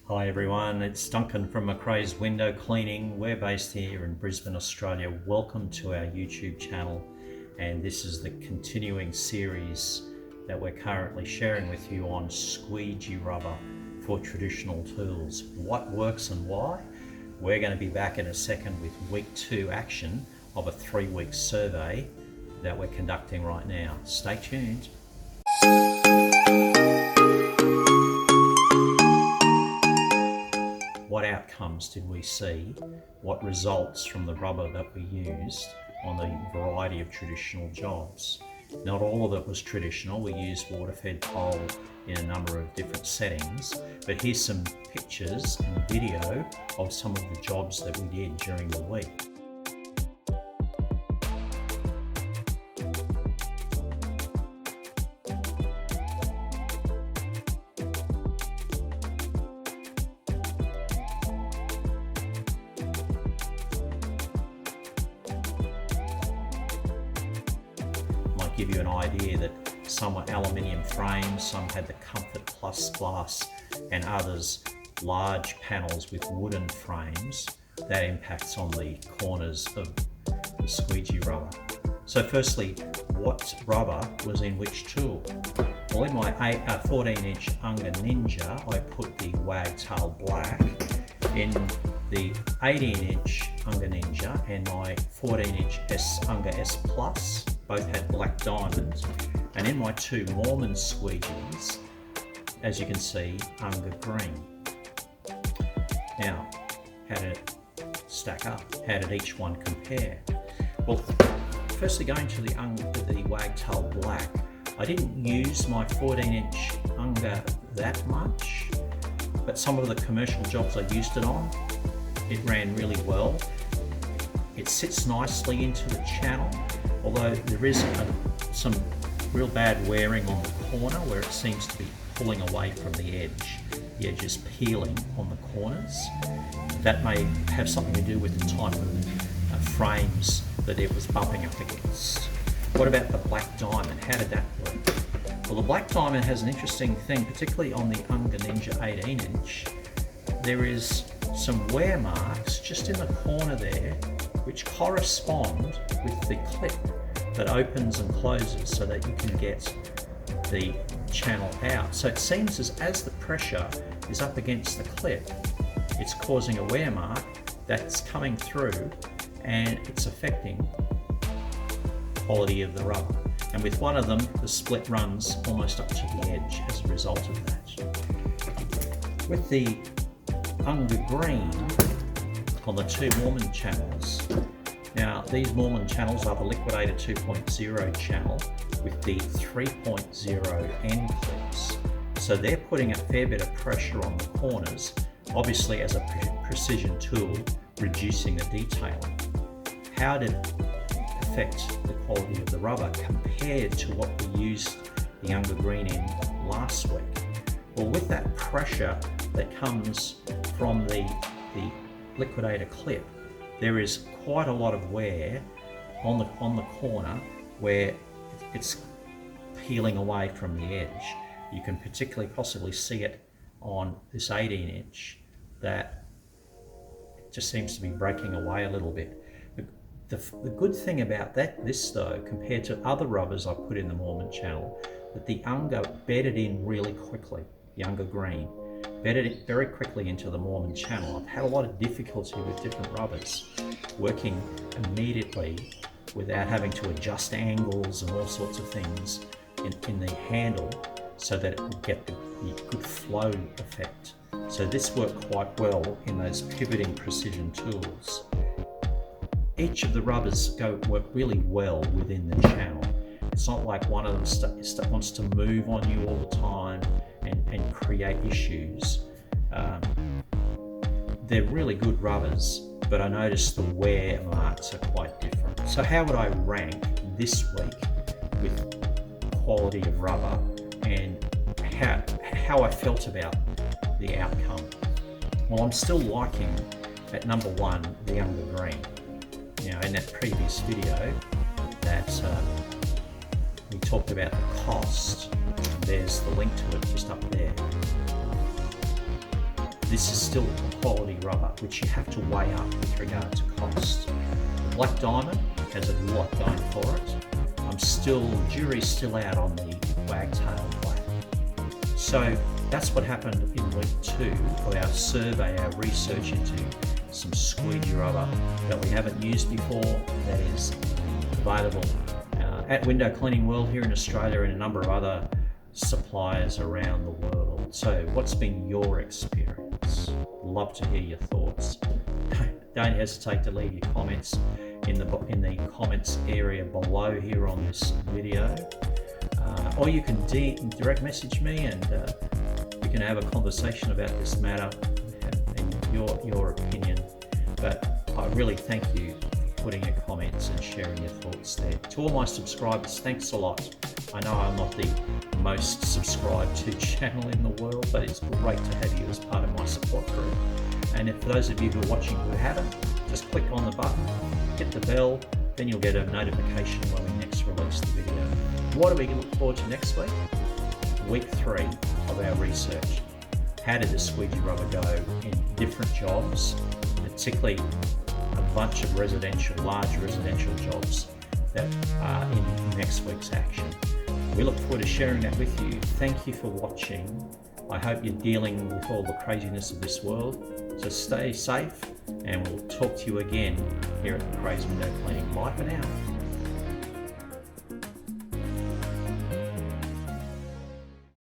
Hi everyone, it's Duncan from McRae's Window Cleaning. We're based here in Brisbane, Australia. Welcome to our YouTube channel, and this is the continuing series that we're currently sharing with you on squeegee rubber for traditional tools. What works and why? We're going to be back in a second with week 2 action of a 3-week survey that we're conducting right now. Stay tuned. What outcomes did we see? What results from the rubber that we used on the variety of traditional jobs? Not all of it was traditional. We used water-fed pole in a number of different settings, but here's some pictures and video of some of the jobs that we did during the week. Give you an idea that some were aluminium frames, some had the Comfort Plus glass, and others large panels with wooden frames. That impacts on the corners of the squeegee rubber. So firstly, what rubber was in which tool? Well, in my 14-inch Unger Ninja, I put the Wagtail Black. In the 18-inch Unger Ninja and my 14-inch Unger S Plus, both had black diamonds. And in my 2 Mormon squeegees, as you can see, Unger Green. Now, how did it stack up? How did each one compare? Well, firstly, going to the Wagtail Black, I didn't use my 14-inch Unger that much, but some of the commercial jobs I used it on, it ran really well. It sits nicely into the channel, although there is some real bad wearing on the corner where it seems to be pulling away from the edge. The edge is peeling on the corners. That may have something to do with the type of frames that it was bumping up against. What about the black diamond? How did that work? Well, the black diamond has an interesting thing, particularly on the Unger Ninja 18-inch. There is some wear marks just in the corner there which correspond with the clip that opens and closes so that you can get the channel out. So it seems as the pressure is up against the clip, it's causing a wear mark that's coming through and it's affecting the quality of the rubber. And with one of them, the split runs almost up to the edge as a result of that. With the Unger Green on the 2 Mormon channels, now these Mormon channels are the Liquidator 2.0 channel with the 3.0 end clips. So they're putting a fair bit of pressure on the corners, obviously as a precision tool, reducing the detailing. How did it affect the quality of the rubber compared to what we used the Unger Green in last week? Well, with that pressure that comes from the Liquidator clip, there is quite a lot of wear on the corner where it's peeling away from the edge. You can particularly possibly see it on this 18-inch that it just seems to be breaking away a little bit. The good thing about this though, compared to other rubbers I put in the Mormon channel, that the Unger bedded in really quickly, the Unger Green, bedded it very quickly into the Mormon channel. I've had a lot of difficulty with different rubbers working immediately without having to adjust angles and all sorts of things in the handle so that it would get the good flow effect. So this worked quite well in those pivoting precision tools. Each of the rubbers work really well within the channel. It's not like one of them wants to move on you all the time and create issues. They're really good rubbers, but I noticed the wear marks are quite different. So how would I rank this week with quality of rubber and how I felt about the outcome? Well, I'm still liking at number 1 the Unger Green. Now, in that previous video that we talked about the cost, there's the link to it just up there. this is still quality rubber, which you have to weigh up with regard to cost. The Black Diamond has a lot going for it. Jury's still out on the Wagtail Black. So that's what happened in week 2 of our survey, our research into some squeegee rubber that we haven't used before, that is available at Window Cleaning World here in Australia and a number of other suppliers around the world. So what's been your experience? Love to hear your thoughts. Don't hesitate to leave your comments in the comments area below here on this video, or you can direct message me and we can have a conversation about this matter and your opinion. But I really thank you for putting your comments and sharing your thoughts there. To all my subscribers, thanks a lot. I know I'm not the most subscribed to channel in the world, but it's great to have you as part of my support group. And for those of you who are watching who haven't, just click on the button, hit the bell, then you'll get a notification when we next release the video. What do we look forward to next week? Week 3 of our research. How did the squeegee rubber go in different jobs, particularly a bunch of large residential jobs that are in next week's action. We look forward to sharing that with you. Thank you for watching. I hope you're dealing with all the craziness of this world. So stay safe, and we'll talk to you again here at the Crazy Window Cleaning. Bye for now.